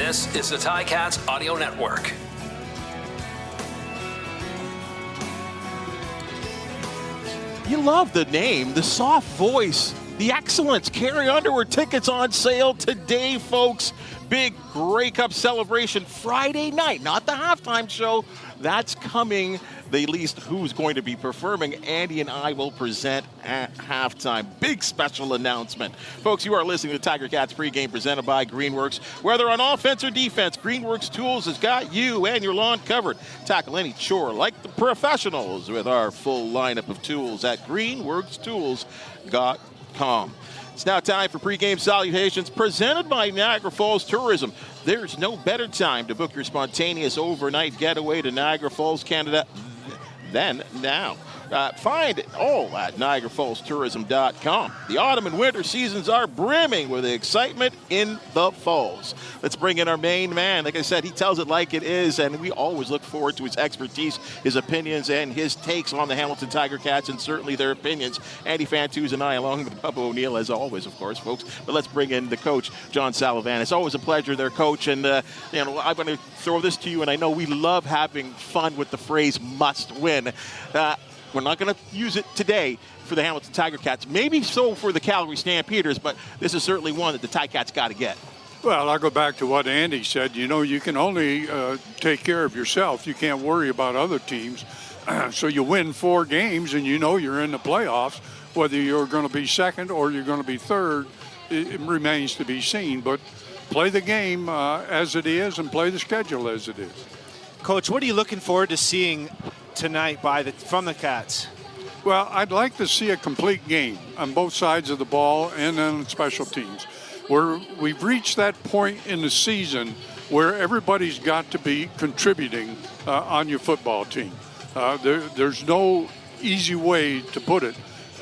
This is the Ticats Audio Network. You love the name, the soft voice, the excellence. Carrie Underwood tickets on sale today, folks. Big Grey Cup celebration Friday night, not the halftime show. That's coming. The least who's going to be performing. Andy and I will present at halftime. Big special announcement. Folks, you are listening to Tiger-Cats Pregame presented by Greenworks. Whether on offense or defense, Greenworks Tools has got you and your lawn covered. Tackle any chore like the professionals with our full lineup of tools at greenworkstools.com. It's now time for Pregame Salutations presented by Niagara Falls Tourism. There's no better time to book your spontaneous overnight getaway to Niagara Falls, Canada than now. Find it all at NiagaraFallsTourism.com. The autumn and winter seasons are brimming with excitement in the falls. Let's bring in our main man. Like I said, he tells it like it is, and we always look forward to his expertise, his opinions, and his takes on the Hamilton Tiger-Cats, and certainly their opinions. Andy Fantuz and I, along with Bubba O'Neill, as always, of course, folks. But let's bring in the coach, John Sullivan. It's always a pleasure, their coach, and I'm going to throw this to you, and I know we love having fun with the phrase must win. We're not going to use it today for the Hamilton Tiger-Cats. Maybe so for the Calgary Stampeders, but this is certainly one that the Ticats got to get. Well, I'll go back to what Andy said. You know, you can only take care of yourself. You can't worry about other teams. So you win 4 games, and you know you're in the playoffs. Whether you're going to be second or you're going to be third, it remains to be seen. But play the game as it is and play the schedule as it is. Coach, what are you looking forward to seeing tonight from the Cats? Well, I'd like to see a complete game on both sides of the ball and on special teams, where we've reached that point in the season where everybody's got to be contributing on your football team. There's no easy way to put it.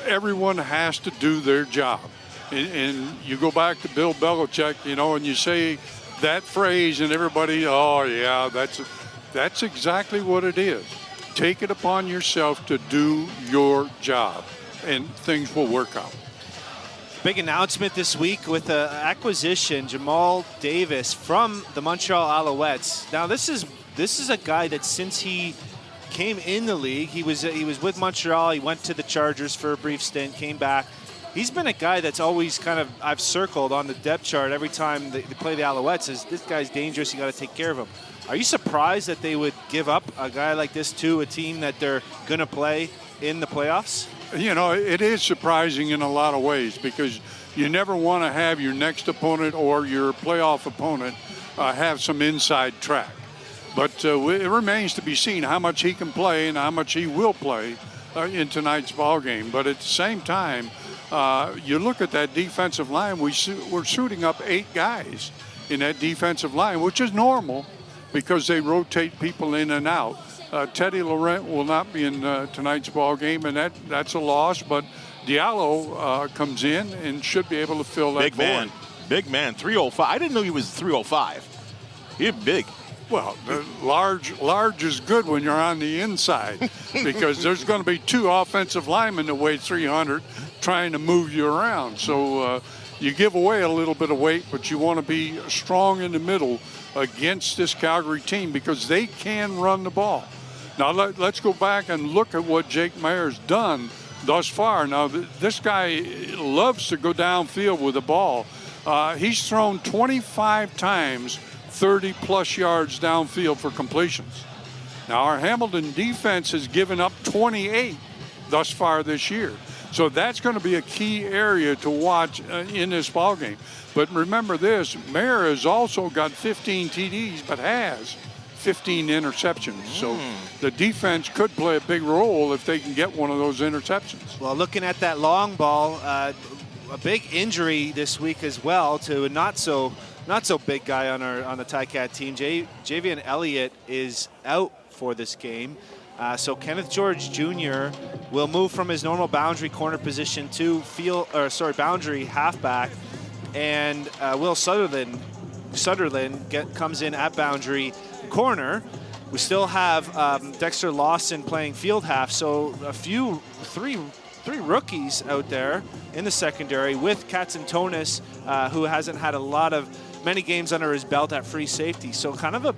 Everyone has to do their job. And you go back to Bill Belichick, and you say that phrase and everybody, oh, yeah, that's exactly what it is. Take it upon yourself to do your job, and things will work out. Big announcement this week with the acquisition, Jamal Davis from the Montreal Alouettes. Now, this is a guy that since he came in the league, he was with Montreal. He went to the Chargers for a brief stint, came back. He's been a guy that's always I've circled on the depth chart every time they play the Alouettes. Is this guy's dangerous? You got to take care of him. Are you surprised that they would give up a guy like this to a team that they're going to play in the playoffs? It is surprising in a lot of ways because you never want to have your next opponent or your playoff opponent have some inside track. But it remains to be seen how much he can play and how much he will play in tonight's ball game. But at the same time, you look at that defensive line, we're shooting up 8 guys in that defensive line, which is normal, because they rotate people in and out. Teddy Laurent will not be in tonight's ball game, and that's a loss. But Diallo comes in and should be able to fill that void. Big man, 305. I didn't know he was 305. He's big. Well, large is good when you're on the inside because there's going to be 2 offensive linemen that weigh 300 trying to move you around. So you give away a little bit of weight, but you want to be strong in the middle against this Calgary team because they can run the ball. Now, let's go back and look at what Jake Mayer's done thus far. Now, this guy loves to go downfield with the ball. He's thrown 25 times 30-plus yards downfield for completions. Now, our Hamilton defense has given up 28 thus far this year. So that's going to be a key area to watch in this ballgame. But remember this, Mayer has also got 15 TDs, but has 15 interceptions. So the defense could play a big role if they can get one of those interceptions. Well, looking at that long ball, a big injury this week as well to a not so big guy on the Ticat team. Javian Elliott is out for this game. So Kenneth George Jr. will move from his normal boundary corner position to boundary halfback, and Will Sutherland comes in at boundary corner. We still have Dexter Lawson playing field half, so three rookies out there in the secondary with Katzentonis, who hasn't had a lot of many games under his belt at free safety. So kind of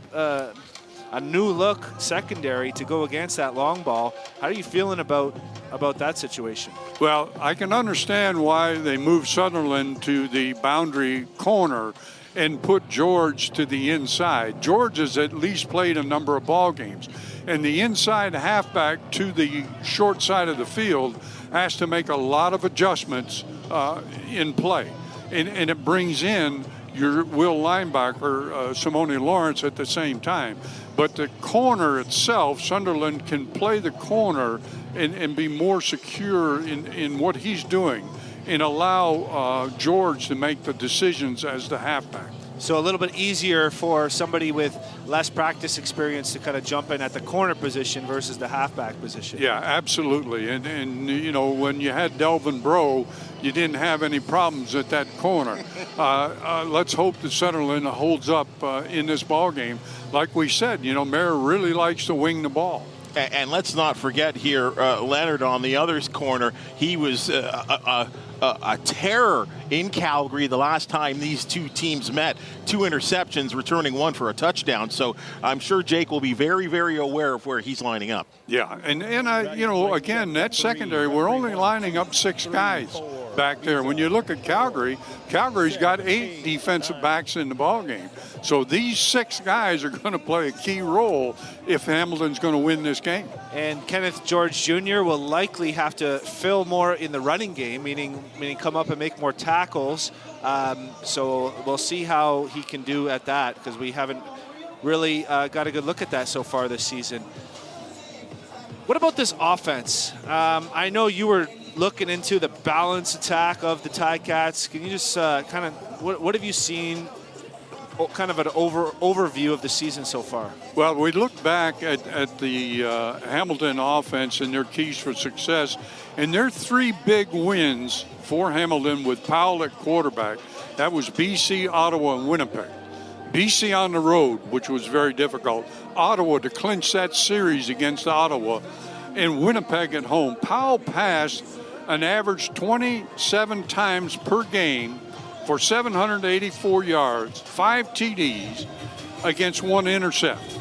a new look secondary to go against that long ball. How are you feeling about that situation? Well, I can understand why they moved Sutherland to the boundary corner and put George to the inside. George has at least played a number of ball games, and the inside halfback to the short side of the field has to make a lot of adjustments in play, and it brings in your will linebacker, Simone Lawrence, at the same time. But the corner itself, Sunderland can play the corner and be more secure in what he's doing and allow George to make the decisions as the halfback. So a little bit easier for somebody with less practice experience to kind of jump in at the corner position versus the halfback position. Yeah, absolutely. And you know, when you had Delvin Breaux, you didn't have any problems at that corner. Let's hope that Sunderland holds up in this ball game. Like we said, you know, Mayer really likes to wing the ball. And let's not forget here, Leonard on the other corner. He was a terror in Calgary the last time these two teams met. 2 interceptions, returning 1 for a touchdown. So I'm sure Jake will be very, very aware of where he's lining up. Yeah, and I, you know, again, that secondary, we're only lining up 6 guys back there. When you look at Calgary, Calgary's got 8 defensive backs in the ball game. So these 6 guys are going to play a key role if Hamilton's going to win this game. And Kenneth George Jr. will likely have to fill more in the running game, meaning come up and make more tackles. So we'll see how he can do at that, because we haven't really got a good look at that so far this season. What about this offense? I know you were looking into the balance attack of the Ticats. Can you just kind of, what have you seen, kind of an overview of the season so far? Well, we look back at the Hamilton offense and their keys for success, and their 3 big wins for Hamilton with Powell at quarterback. That was BC, Ottawa, and Winnipeg. BC on the road, which was very difficult. Ottawa to clinch that series against Ottawa, and Winnipeg at home. Powell passed an average 27 times per game for 784 yards, 5 TDs against 1 intercept.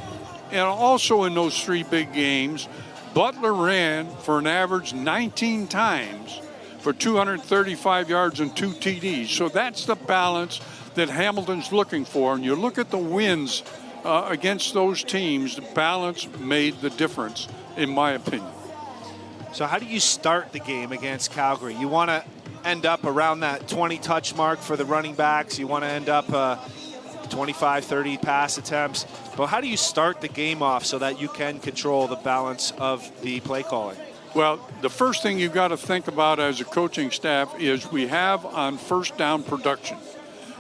And also in those 3 big games, Butler ran for an average 19 times for 235 yards and 2 TDs. So that's the balance that Hamilton's looking for. And you look at the wins against those teams, the balance made the difference, in my opinion. So how do you start the game against Calgary? You want to end up around that 20 touch mark for the running backs. You want to end up 25, 30 pass attempts. But how do you start the game off so that you can control the balance of the play calling? Well, the first thing you've got to think about as a coaching staff is we have on first down production.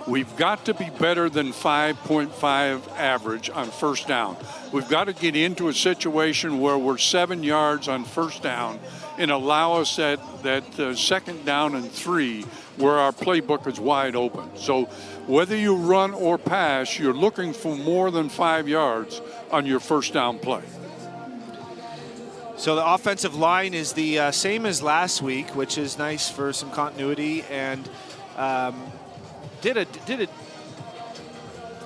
We've got to be better than 5.5 average on first down. We've got to get into a situation where we're 7 yards on first down and allow us that second down and 3 where our playbook is wide open. So whether you run or pass, you're looking for more than 5 yards on your first down play. So the offensive line is the same as last week, which is nice for some continuity, and did it,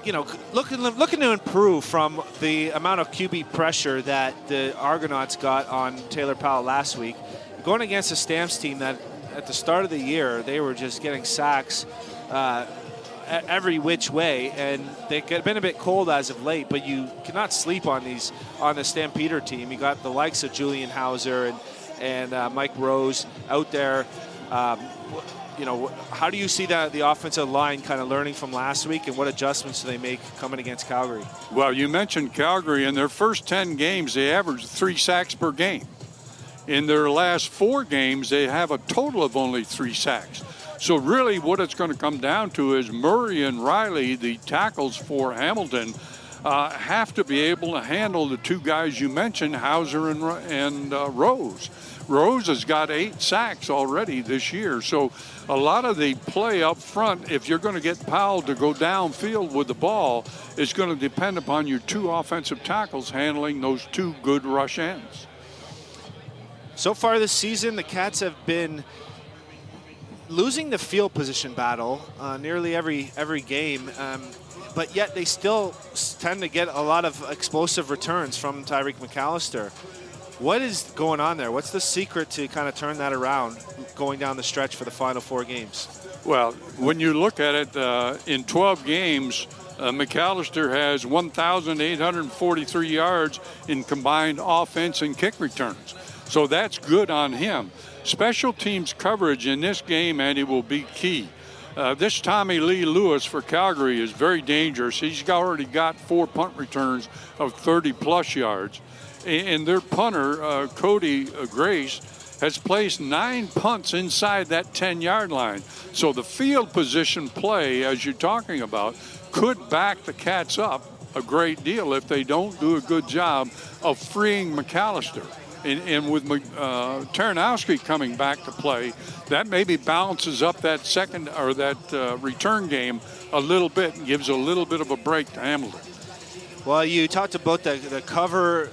you know, looking to improve from the amount of QB pressure that the Argonauts got on Taylor Powell last week, going against a Stamps team that at the start of the year they were just getting sacks every which way, and they've been a bit cold as of late. But you cannot sleep on the Stampeder team. You got the likes of Julian Hauser and Mike Rose out there. You know, how do you see that the offensive line kind of learning from last week, and what adjustments do they make coming against Calgary? Well, you mentioned Calgary. In their first 10 games, they averaged 3 sacks per game. In their last 4 games, they have a total of only 3 sacks. So really what it's going to come down to is Murray and Riley, the tackles for Hamilton, have to be able to handle the 2 guys you mentioned, Hauser and Rose. Rose has got 8 sacks already this year. So a lot of the play up front, if you're going to get Powell to go downfield with the ball, is going to depend upon your 2 offensive tackles handling those 2 good rush ends. So far this season, the Cats have been losing the field position battle nearly every game, but yet they still tend to get a lot of explosive returns from Tyreek McAllister. What is going on there? What's the secret to kind of turn that around going down the stretch for the final 4 games? Well, when you look at it, in 12 games, McAllister has 1,843 yards in combined offense and kick returns. So that's good on him. Special teams coverage in this game, Andy, will be key. This Tommy Lee Lewis for Calgary is very dangerous. He's already got 4 punt returns of 30-plus yards. And their punter, Cody Grace, has placed 9 punts inside that 10-yard line. So the field position play, as you're talking about, could back the Cats up a great deal if they don't do a good job of freeing McAllister. And with Taranowski coming back to play, that maybe balances up that second or that return game a little bit and gives a little bit of a break to Hamilton. Well, you talked about the cover,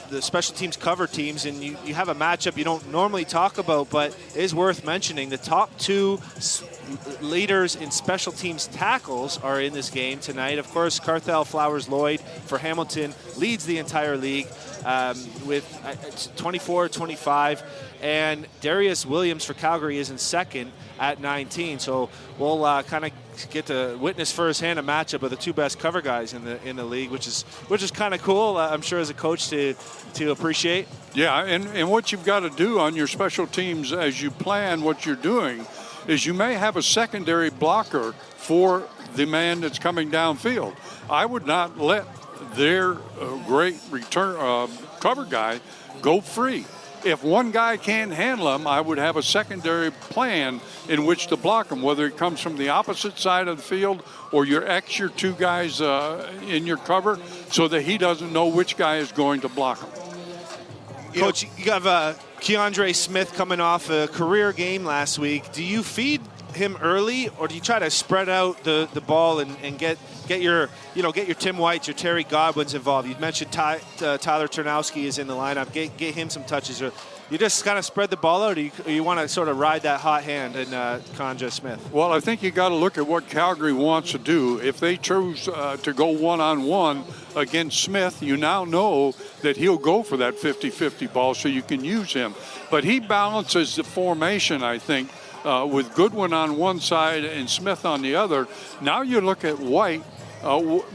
the special teams cover teams, and you have a matchup you don't normally talk about, but it is worth mentioning. The top 2 leaders in special teams tackles are in this game tonight. Of course, Carthel Flowers-Lloyd for Hamilton leads the entire league with 24-25, and Darius Williams for Calgary is in second at 19. So we'll kind of get to witness firsthand a matchup of the 2 best cover guys in the league, which is kind of cool. I'm sure as a coach to appreciate. Yeah, and what you've got to do on your special teams as you plan what you're doing is you may have a secondary blocker for the man that's coming downfield. I would not let their great return cover guy go free. If one guy can't handle him, I would have a secondary plan in which to block him, whether it comes from the opposite side of the field or your 2 guys in your cover, so that he doesn't know which guy is going to block him. Coach, you have Keandre Smith coming off a career game last week. Do you feed him early, or do you try to spread out the ball and get your Tim Whites, your Terry Godwins involved? You mentioned Tyler Ternowski is in the lineup. Get him some touches. Or you just kind of spread the ball out, or you want to sort of ride that hot hand in Keandre Smith? Well, I think you got to look at what Calgary wants to do. If they choose to go one-on-one against Smith, you now know that he'll go for that 50-50 ball, so you can use him. But he balances the formation, I think, with Goodwin on one side and Smith on the other. Now you look at White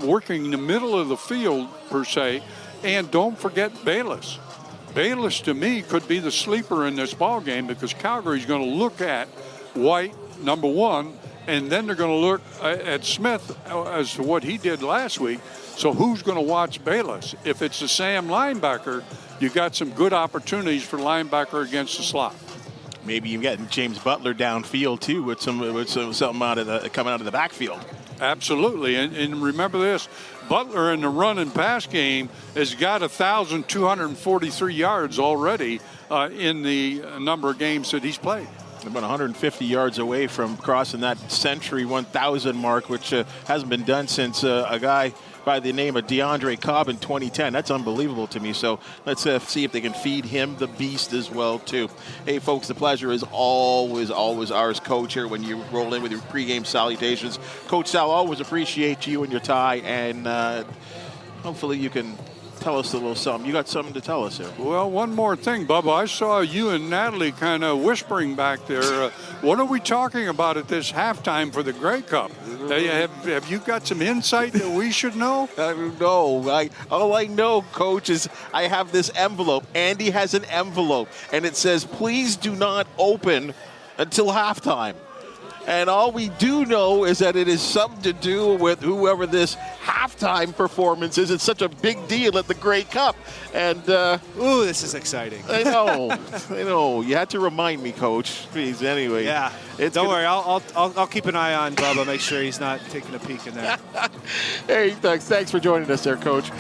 working in the middle of the field, per se, and don't forget Bayless. Bayless, to me, could be the sleeper in this ball game, because Calgary's going to look at White, number 1, and then they're going to look at Smith as to what he did last week. So who's going to watch Bayless? If it's the Sam linebacker, you got some good opportunities for linebacker against the slot. Maybe you get James Butler downfield too with something coming out of the backfield. Absolutely, and remember this: Butler in the run and pass game has got 1,243 yards already in the number of games that he's played. About 150 yards away from crossing that century 1,000 mark, which hasn't been done since a guy by the name of DeAndre Cobb in 2010. That's unbelievable to me. So let's see if they can feed him the beast as well, too. Hey, folks, the pleasure is always ours, Coach, here when you roll in with your pregame salutations. Coach Sal, always appreciate you and your tie, and hopefully you can tell us a little something. You got something to tell us here. Well, one more thing, Bubba. I saw you and Natalie kind of whispering back there. What are we talking about at this halftime for the Grey Cup? Have you got some insight that we should know? No. All I know, Coach, is I have this envelope. Andy has an envelope, and it says, please do not open until halftime. And all we do know is that it is something to do with whoever this halftime performance is. It's such a big deal at the Grey Cup. And ooh, this is exciting. I know. You had to remind me, Coach. Please, anyway. Yeah. Don't worry. I'll keep an eye on Bubba. Make sure he's not taking a peek in there. Hey, thanks for joining us there, Coach.